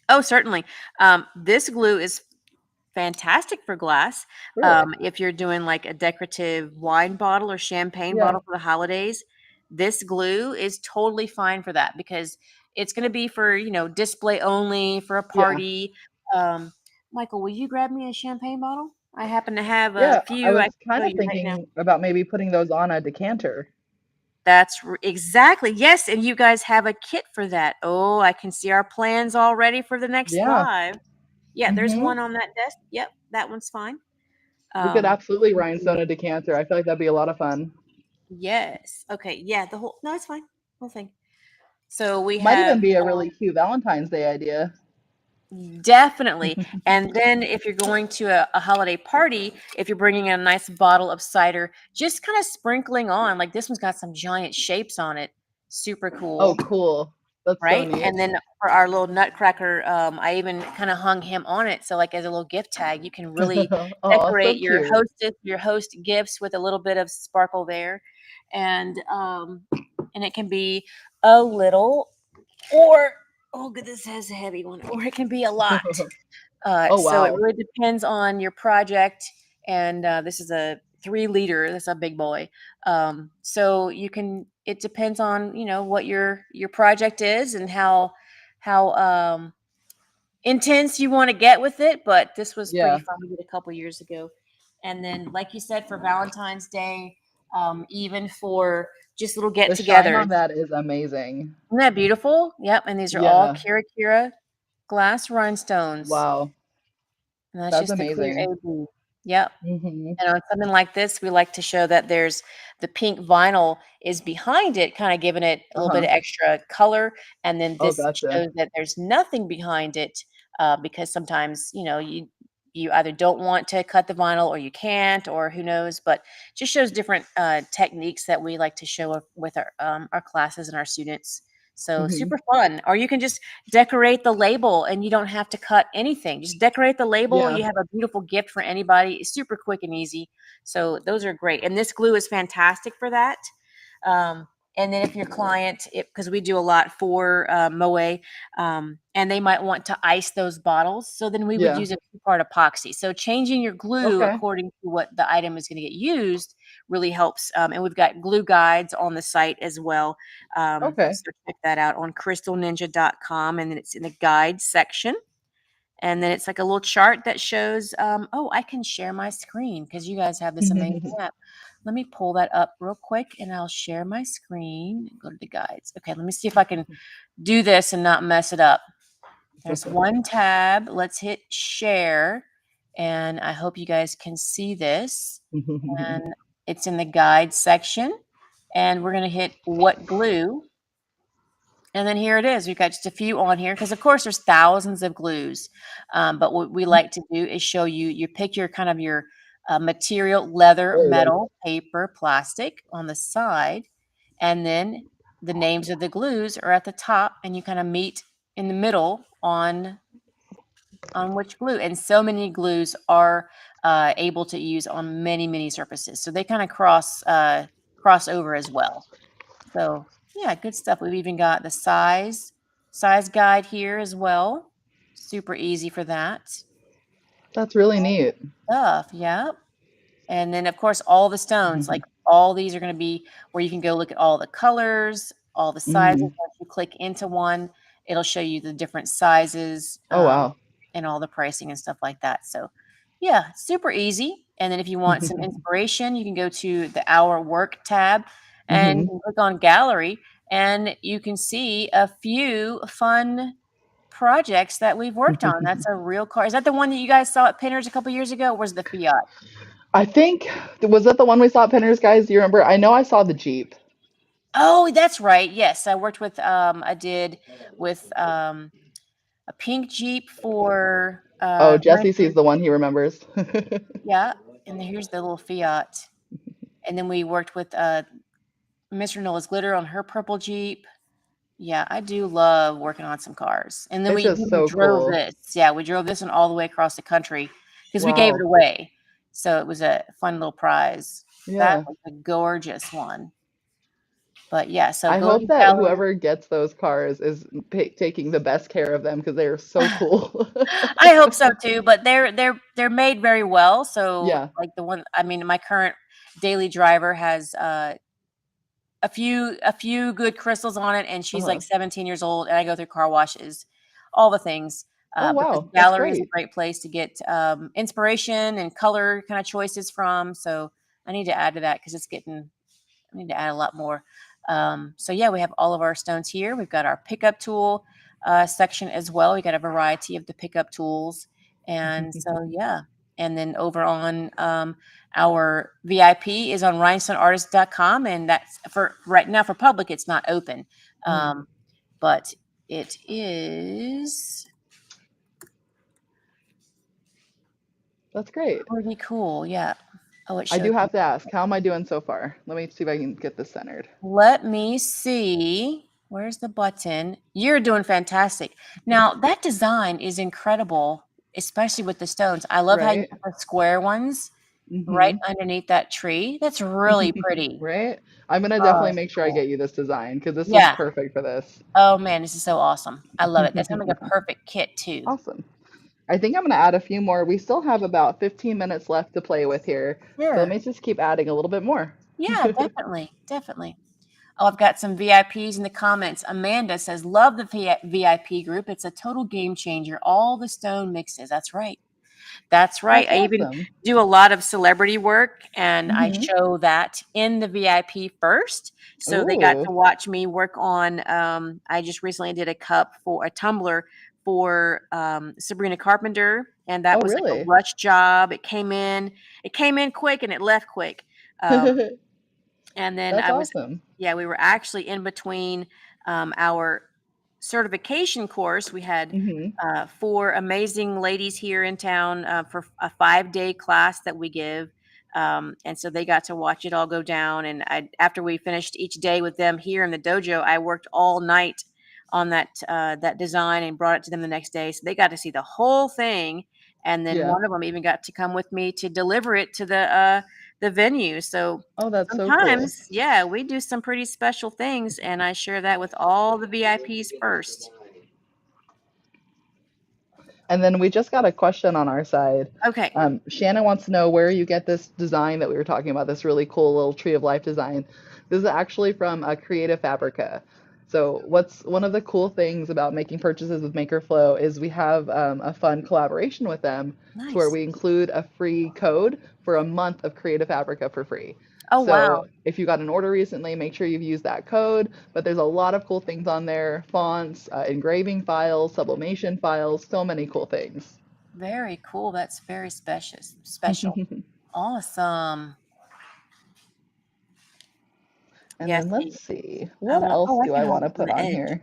Oh, certainly. This glue is fantastic for glass. Really? If you're doing like a decorative wine bottle or champagne Yeah. bottle for the holidays, this glue is totally fine for that because it's going to be for, display only for a Yeah. party. Um, Michael, will you grab me a champagne bottle? I happen to have a Yeah. I few I was can kind show of you right now. thinking about maybe putting those on a decanter. Exactly. Yes. And you guys have a kit for that. Oh, I can see our plans already for the next Yeah. live. Yeah, there's Hmm. one on that desk. Yep, that one's fine. We could Um, absolutely rhinestone a decanter. I feel like that'd be a lot of fun. yes. Okay. Yeah. No, it's fine. Whole thing. So we Might have even be a really cute Valentine's Day idea. definitely. And then if you're going to a holiday party, if you're bringing a nice bottle of cider, just kind of sprinkling on, like this one's got some giant shapes on it. Super Oh, cool. cool. That's so Right. neat. And then for our little nutcracker, I even kind of hung him on it. So like as a little gift tag, you can really Oh, so decorate cute. your host gifts with a little bit of sparkle there. And it can be a little or oh good, this has a heavy one, or it can be a lot. Oh, So it wow. really depends on your project. And this is a 3 liter. That's a big boy. So it depends on what your project is and how intense you want to get with it, but this was pretty Yeah. fun. We did a couple years ago. And then, like you said, for Valentine's Day, even for just little The shine get-togethers. on that is amazing. Isn't that beautiful? Yep. And these are all Yeah. Kira Kira glass rhinestones. Wow. And that's That's just the clear amazing. AB. Yep. Hmm. And on something like this, we like to show that there's the pink vinyl is behind it, kind of giving it a little bit Uh-huh. of extra color. And then Oh, this gotcha. shows that there's nothing behind it, because sometimes, you either don't want to cut the vinyl or you can't, or who knows, but just shows different techniques that we like to show with our classes and our students. So Hmm. super fun. Or you can just decorate the label and you don't have to cut anything. Just decorate the label. Yeah. You have a beautiful gift for anybody. It's super quick and easy. So those are great. And this glue is fantastic for that. Um, and then if your client, because we do a lot for Moe, and they might want to ice those bottles, so then we would Yeah. use a two-part epoxy. So changing your glue Okay. according to what the item is going to get used really helps. And we've got glue guides on the site as well. Okay. So check that out on crystalninja.com, and then it's in the guide section. And then it's like a little chart that shows, oh, I can share my screen because you guys have this amazing app. Let me pull that up real quick and I'll share my screen. Go to the guides. Okay, let me see if I can do this and not mess it up. There's one tab. Let's hit share. And I hope you guys can see this. And it's in the guide section. And we're going to hit what glue. And then here it is. We've got just a few on here because, of course, there's thousands of glues. But what we like to do is show you, you pick your kind of your material, leather, There we go. metal, paper, plastic on the side. And then the names of the glues are at the top, and you kind of meet in the middle on which glue. And so many glues are able to use on many, many surfaces. So they kind of cross over as well. So yeah, good stuff. We've even got the size guide here as well. Super easy for that That's really neat. stuff. Yep. And then of course all the stones, like all these are going to be where you can go look at all the colors, all the sizes. Hmm. Once you click into one, it'll show you the different sizes, Oh, wow. and all the pricing and stuff like that. So yeah, super easy. And then if you want some inspiration, you can go to the Our Work tab and you Hmm. can click on gallery and you can see a few fun projects that we've worked on. That's a real car. Is that the one that you guys saw at Pinners a couple years ago? Or was the Fiat? I think, was that the one we saw at Pinners, guys? Do you remember? I know I saw the Jeep. Oh, that's right. Yes, I worked with I did with a pink Jeep for Oh, Jesse sees the one he remembers. yeah, and then here's the little Fiat. And then we worked with Mr. Nola's Glitter on her purple Jeep. Yeah, I do love working on some cars. And then It's we just even so drove cool. this. Yeah, we drove this one all the way across the country because we gave it Wow. away. So it was a fun little prize. That Yeah. was a gorgeous one. But yeah, so I go hope to that gallery. whoever gets those cars is taking the best care of them because they are so cool. I hope so too, but they're made very well. So Yeah. like the one, I mean, my current daily driver has a few good crystals on it, and she's Uh-huh. like 17 years old, and I go through car washes, all the things. Oh, But this wow. That's gallery is a great. great place to get inspiration and color kind of choices from. So I need to add to that because I need to add a lot more. So yeah, we have all of our stones here. We've got our pickup tool section as well. We got a variety of the pickup tools, and so yeah. And then over on our VIP is on rhinestoneartist.com, and that's for right now for public. It's not open, but it is That's great. pretty cool. Yeah. Oh, it I do showed. have to ask, how am I doing so far? Let me see if I can get this centered. Let me see. Where's the button? You're doing fantastic. Now, that design is incredible, especially with the stones. I love how you Right? put the square ones right Hmm. underneath that tree. That's really pretty. Right? I'm gonna Oh, definitely it's make sure I cool. get you this design because this is Yeah. perfect for this. Oh man, this is so awesome. I love it. That's gonna make a perfect kit too. Awesome. I think I'm gonna add a few more. We still have about 15 minutes left to play with here. So let Sure. me just keep adding a little bit more. Yeah, definitely. Definitely. Oh, I've got some VIPs in the comments. Amanda says, love the VIP group. It's a total game changer. All the stone mixes. That's right. That's right. That's I even awesome. do a lot of celebrity work, and I Hmm. show that in the VIP first. So they got Ooh. to watch me work on. I just recently did a cup for a tumbler for Sabrina Carpenter, and that Oh, was like a really? rush job. It came in quick, and it left quick. Um, and then That's awesome. yeah, we were actually in between our certification course. We had Hmm. four amazing ladies here in town for a 5-day class that we give. And so they got to watch it all go down. And after we finished each day with them here in the dojo, I worked all night on that design and brought it to them the next day. So they got to see the whole thing. And then Yeah. one of them even got to come with me to deliver it to the venue. So Oh, that's so cool. sometimes, yeah, we do some pretty special things, and I share that with all the VIPs first. And then we just got a question on our side. Okay. Shannon wants to know where you get this design that we were talking about, this really cool little tree of life design. This is actually from Creative Fabrica. So what's one of the cool things about making purchases with MakerFlow is we have a fun collaboration with them to where Nice. we include a free code for a month of Creative Fabrica for free. Oh, So wow. if you got an order recently, make sure you've used that code. But there's a lot of cool things on there, fonts, engraving files, sublimation files, so many cool things. Very cool. That's very special. Special. Awesome. And Yes. then let's see, I what want. else Oh, I do can I hold want to it from put the on edge. here?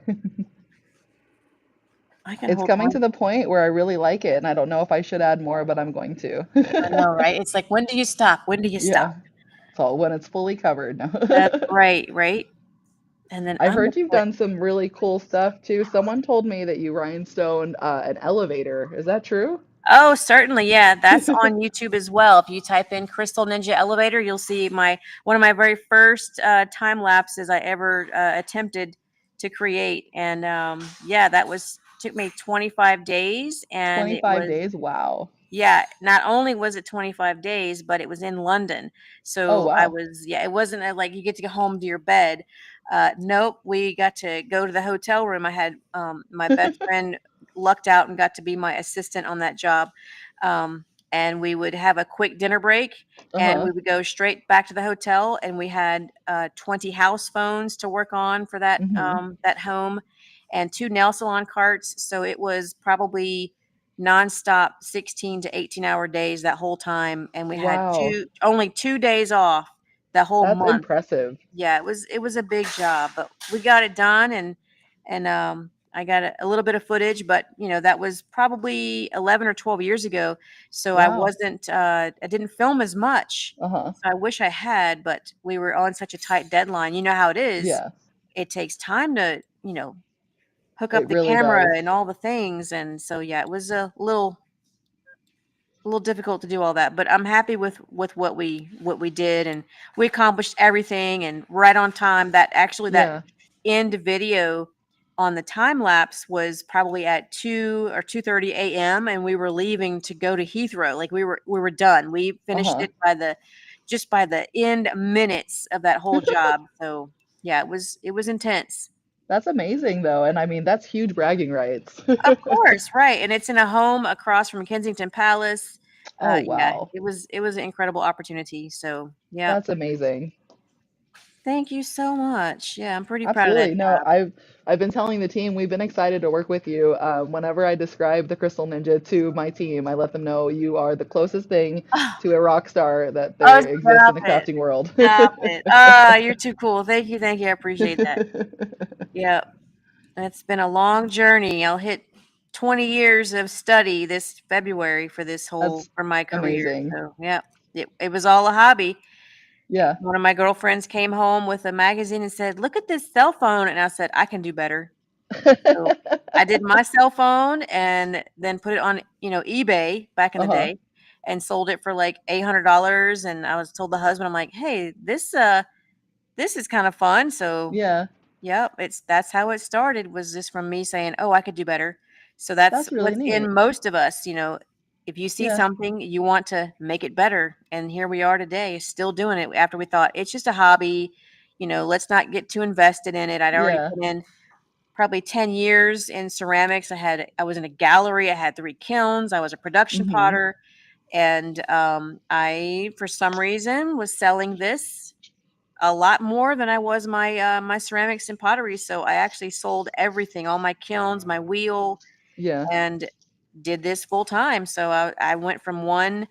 I can It's hold coming one. to the point where I really like it, and I don't know if I should add more, but I'm going to. I know, right? It's like, when do you stop? When do you stop? Yeah, so when it's fully covered. No. That's right. Right. And then I I'm gonna heard you've put. done some really cool stuff too. Someone told me that you rhinestoned an elevator. Is that true? Oh, certainly. Yeah, that's on YouTube as well. If you type in Crystal Ninja Elevator, you'll see my one of my very first time lapses I ever attempted to create. And yeah, that was took me 25 days, and it 25 was days? Wow. yeah. Not only was it 25 days, but it was in London. Oh, So I wow. was yeah. It wasn't like you get to go home to your bed. Nope, we got to go to the hotel room. I had my best friend lucked out and got to be my assistant on that job. And we would have a quick dinner break, and Uh-huh. we would go straight back to the hotel. And we had 20 house phones to work on for Hmm. that home, and two nail salon carts. So it was probably nonstop 16 to 18-hour days that whole time. And we had Wow. only 2 days off the whole That's month. impressive. Yeah, it was a big job, but we got it done. And I got a little bit of footage, but that was probably 11 or 12 years ago, so Wow. I didn't film as much. Uh-huh. So I wish I had, but we were on such a tight deadline. You know how it is. Yeah, It takes time to hook up it the really camera does. and all the things, and so yeah, it was a little difficult to do all that, but I'm happy with what we did, and we accomplished everything and right on time. That Yeah. end video on the time lapse was probably at 2 or 2:30 a.m., and we were leaving to go to Heathrow. Like we were done. We finished Uh-huh. it by the end minutes of that whole job. So yeah, it was intense. That's amazing though. And I mean, that's huge bragging rights. Of course, right, and it's in a home across from Kensington Palace. Oh, Yeah, wow. it was an incredible opportunity. So, yeah, That's amazing. thank you so much. Yeah, I'm pretty proud of that Absolutely. No, job. I've been telling the team we've been excited to work with you. Whenever I describe the Crystal Ninja to my team, I let them know you are the closest thing to a rock star that Oh, there exists in stop the it. crafting world. Stop it. Ah, you're too cool. Thank you. Thank you. I appreciate that. Yeah, it's been a long journey. I'll hit 20 years of study this February That's for my career. amazing. So, yeah, it was all a hobby. Yeah. One of my girlfriends came home with a magazine and said, "Look at this cell phone." And I said, "I can do better." So I did my cell phone and then put it on, eBay back in the Uh-huh. day, and sold it for like $800. And I was told the husband, I'm like, "Hey, this is kind of fun." So Yeah. yep, that's how it started, was just from me saying, "Oh, I could do better." So that's That's really what's neat. in most of us. If you see Yeah. something, you want to make it better. And here we are today, still doing it after we thought it's just a hobby. let's not get too invested in it. I'd already Yeah. put in probably 10 years in ceramics. I was in a gallery. I had 3 kilns. I was a production Hmm. potter. And I, for some reason, was selling this a lot more than I was my ceramics and pottery. So I actually sold everything, all my kilns, my wheel, Yeah. and did this full time. So I went from one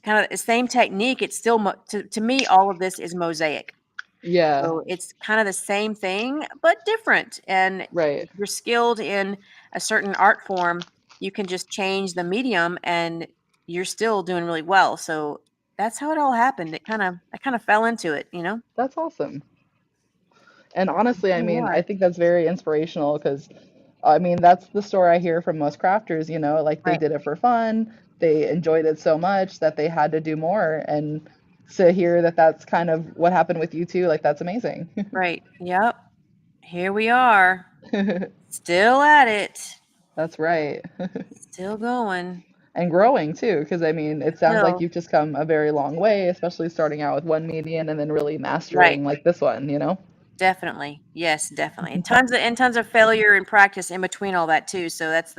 kind of the same technique. It's still to me, all of this is mosaic. Yeah. So it's kind of the same thing, but different. And Right. if you're skilled in a certain art form, you can just change the medium and you're still doing really well. So that's how it all happened. I kind of fell into it, That's awesome. And honestly, I Here we mean, I are. think that's very inspirational because, I mean, that's the story I hear from most crafters, like they Right, did it for fun, they enjoyed it so much that they had to do more. And to hear that that's kind of what happened with you too, like that's amazing. right. Yep. Here we are. Still at it. That's right. Still going. And growing too, because I mean, it sounds like Still. you've just come a very long way, especially starting out with one median and then really Right. mastering like this one. Definitely. Yes, definitely. And tons of failure and practice in between all that too. So that's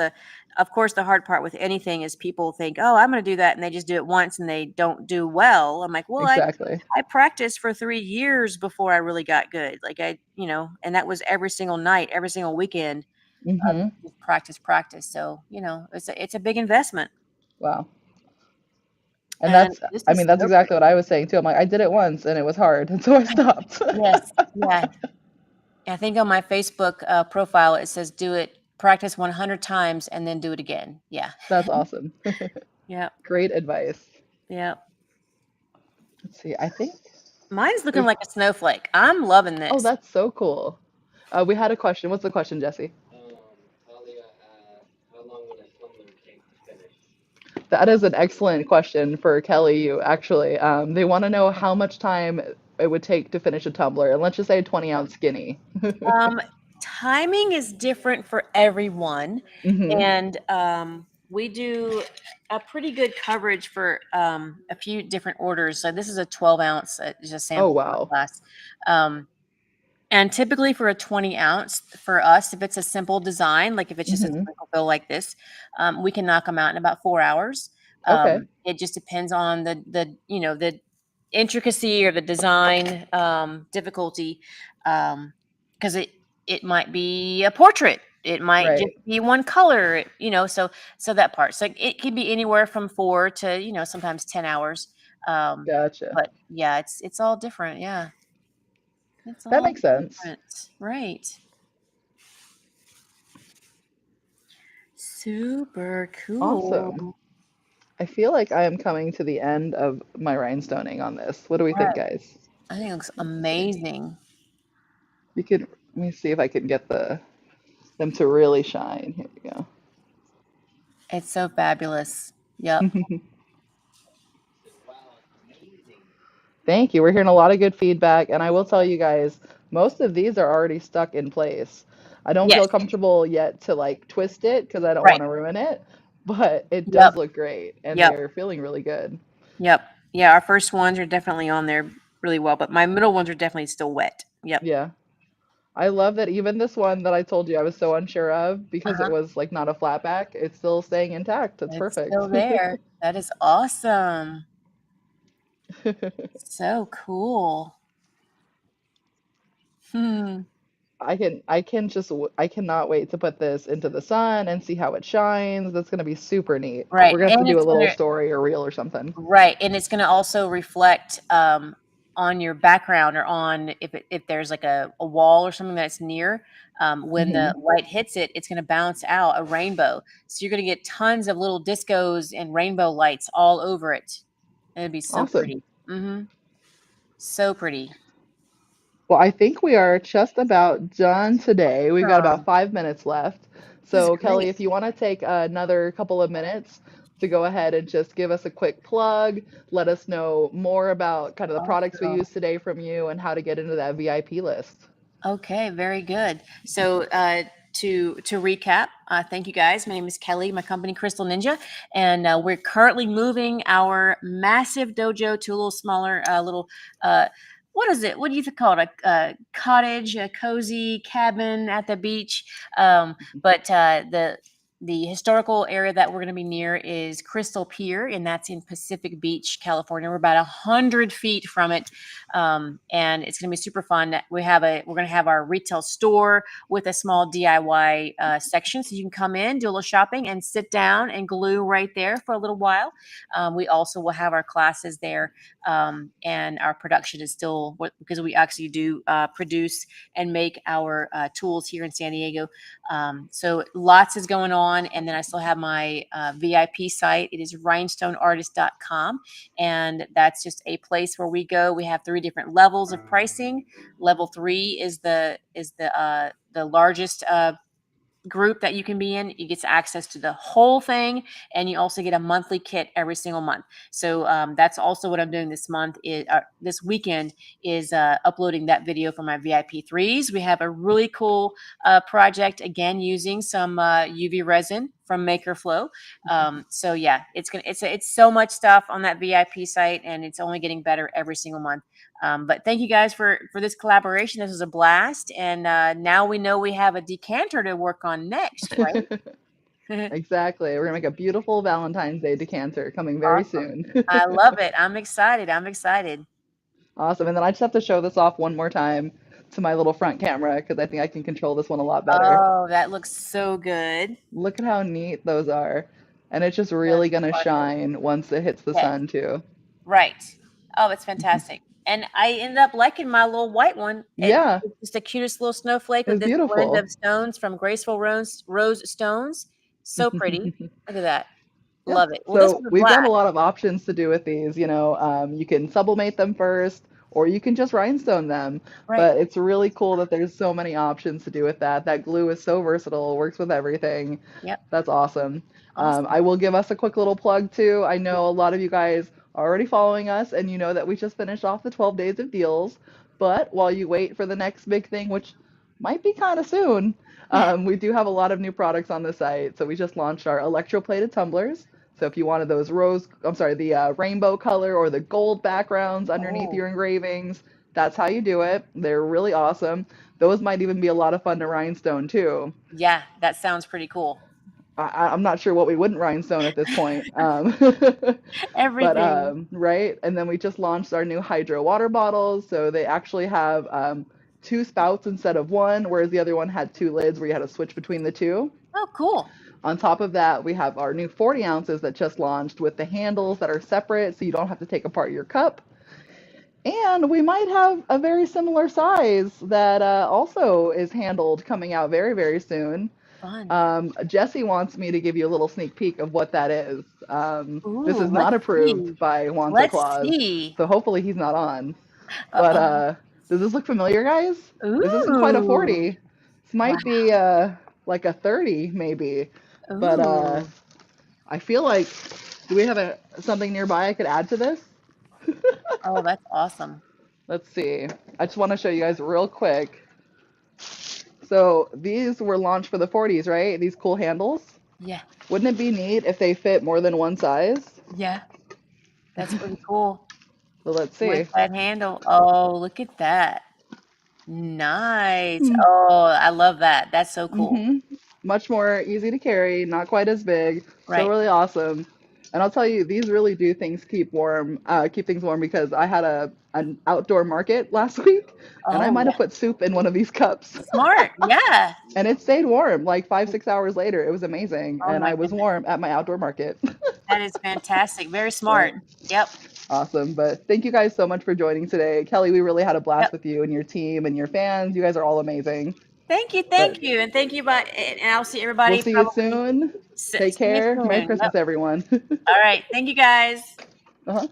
of course, the hard part with anything is people think, oh, I'm going to do that. And they just do it once and they don't do well. I'm like, well, Exactly. I practiced for 3 years before I really got good. Like and that was every single night, every single weekend, Hmm. just practice, practice. So, it's a big investment. Wow. And And that's, this I is mean, that's so exactly what pretty. I was saying too. I'm like, I did it once and it was hard, and so I stopped. Yes. Yeah. I think on my Facebook profile, it says do it, practice 100 times and then do it again. Yeah. That's awesome. Yep. Great advice. Yep. Let's see. I think Mine's looking we've, like a snowflake. I'm loving oh, this. that's so cool. We had a question. What's the question, Jesse? Talia asked, how long would a tumbler take to finish? That is an excellent question for Kelly, you actually. They want to know how much time it would take to finish a tumbler, and let's just say a 20-ounce skinny. Um, Timing is different for everyone. Hmm. And we do a pretty good coverage for a few different orders. So this is a 12 ounce, just a Oh, sample wow. glass. Um, And typically for a 20 ounce, for us, if it's a simple design, like if it's just a Hmm. sprinkle fill like this, we can knock them out in about 4 hours. Okay. It just depends on the intricacy or the design difficulty, because it might be a portrait. It might just Right. be one color, so that part. So it can be anywhere from 4 to sometimes 10 hours. Um, Gotcha. but yeah, it's all different. Yeah. It's That all makes sense. different. Right. Super Awesome. cool. I feel like I am coming to the end of my rhinestoning on this. What do we think, Right. guys? I think it looks Let's see. amazing. You could, let me see if I can get them to really shine. Here we go. It's so fabulous. Yep. Thank you. We're hearing a lot of good feedback, and I will tell you guys, most of these are already stuck in place. I don't Yes. feel comfortable yet to like twist it because I don't Right. want to ruin it, but it Yep. does look great, and Yep. they're feeling really good. Yep. Yeah. Our first ones are definitely on there really well, but my middle ones are definitely still wet. Yep. Yeah. I love that even this one that I told you I was so unsure of because it Uh-huh. was like not a flat back, it's still staying intact. It's It's perfect. still there. That is awesome. So cool. Hmm. I cannot wait to put this into the sun and see how it shines. That's gonna be super neat. Right. We're gonna have to And do a it's little gonna story or reel or something. Right, and it's gonna also reflect, on your background or on if there's like a wall or something that's near, when Hmm. the light hits it, it's gonna bounce out a rainbow. So you're gonna get tons of little discos and rainbow lights all over it. It'd be so Awesome. pretty. Mhm. So pretty. Well, I think we are just about done today. We've got about Awesome. 5 minutes left. This is So, Kelly, great. if you want to take another couple of minutes to go ahead and just give us a quick plug, let us know more about kind of the products we Awesome. used today from you and how to get into that VIP list. Okay, very good. So to recap, thank you guys. My name is Kelly. My company Crystal Ninja, and we're currently moving our massive dojo to a little smaller, little what is it? What do you call it? A cottage, a cozy cabin at the beach. But the historical area that we're going to be near is Crystal Pier, and that's in Pacific Beach, California. We're about 100 feet from it, and it's going to be super fun. We're going to have our retail store with a small DIY section, so you can come in, do a little shopping, and sit down and glue right there for a little while. We also will have our classes there, and our production is still because we actually do produce and make our tools here in San Diego. So lots is going on. And then I still have my VIP site. It is rhinestoneartist.com. And that's just a place where we go. We have 3 different levels of pricing. Level 3 is the largest group that you can be in. You get access to the whole thing, and you also get a monthly kit every single month. So that's also what I'm doing this month. This weekend is uploading that video for my VIP 3s. We have a really cool project, again using some UV resin from MakerFlow. So yeah, it's so much stuff on that VIP site, and it's only getting better every single month. But thank you guys for this collaboration. This was a blast, and now we know we have a decanter to work on next, right? Exactly. We're gonna make a beautiful Valentine's Day decanter coming very Awesome. soon. I love it. I'm excited. I'm excited. Awesome. And then I just have to show this off one more time to my little front camera because I think I can control this one a lot better. Oh, that looks so good. Look at how neat those are. And it's just That's really gonna gorgeous. shine once it hits the Yes, sun too. right. Oh, it's fantastic. And I ended up liking my little white one. Yeah, It's just the cutest little snowflake it with was this blend beautiful. of stones from Graceful Rose Stones. So pretty. Look at that. Yeah. Love it. Well, this So was a we've got a blast. lot of options to do with these. You can sublimate them first, or you can just rhinestone them. Right. But it's really cool that there's so many options to do with that. That glue is so versatile, works with everything. Yep. That's awesome. Awesome. I will give us a quick little plug too. I know a lot of you guys are already following us, and you know that we just finished off the 12 days of deals. But while you wait for the next big thing, which might be kind of soon, we do have a lot of new products on the site. So we just launched our electroplated tumblers. So if you wanted those the rainbow color or the gold backgrounds underneath Oh, your engravings, that's how you do it. They're really awesome. Those might even be a lot of fun to rhinestone too. yeah, that sounds pretty cool. I'm not sure what we wouldn't rhinestone at this point. But Everything. right, and then we just launched our new hydro water bottles. So they actually have 2 spouts instead of one, whereas the other one had 2 lids where you had to switch between the two. Oh, cool. On top of that, we have our new 40 ounces that just launched with the handles that are separate so you don't have to take apart your cup. And we might have a very similar size that also is handled coming out very, very soon. Fun. Jesse wants me to give you a little sneak peek of what that is. This Ooh, is not let's approved see. by Wanta Let's Claus, see. so hopefully he's not on. But Uh-oh. does this look familiar, guys? This isn't quite a Ooh. 40. This might Wow. be like a 30 maybe. But Ooh. I feel like, do we have something nearby I could add to this? Oh, that's awesome. Let's see. I just want to show you guys real quick. So these were launched for the 40s, right? These cool handles. Yeah. Wouldn't it be neat if they fit more than one size? Yeah. That's pretty cool. So let's With see. that handle. Oh, look at that. Nice. Hmm. Oh, I love that. That's so cool. Mm-hmm. Much more easy to carry, not quite as big. Still Right. really awesome. And I'll tell you, these really do keep things warm because I had an outdoor market last week, and I Oh, might yeah. have put soup in one of these cups. Smart. Yeah. And it stayed warm like 5, 6 hours later. It was amazing. Oh And my I was goodness. warm at my outdoor market. That is fantastic. Very Right. smart. Yep. Awesome. But thank you guys so much for joining today. Kelly, we really had a blast Yep. with you and your team and your fans. You guys are all amazing. Thank you. But Thank you. And thank you. And I'll see we'll everybody see you probably soon. Take see you care. Merry soon. Yep. Christmas, everyone. All right. Thank you guys. Uh-huh.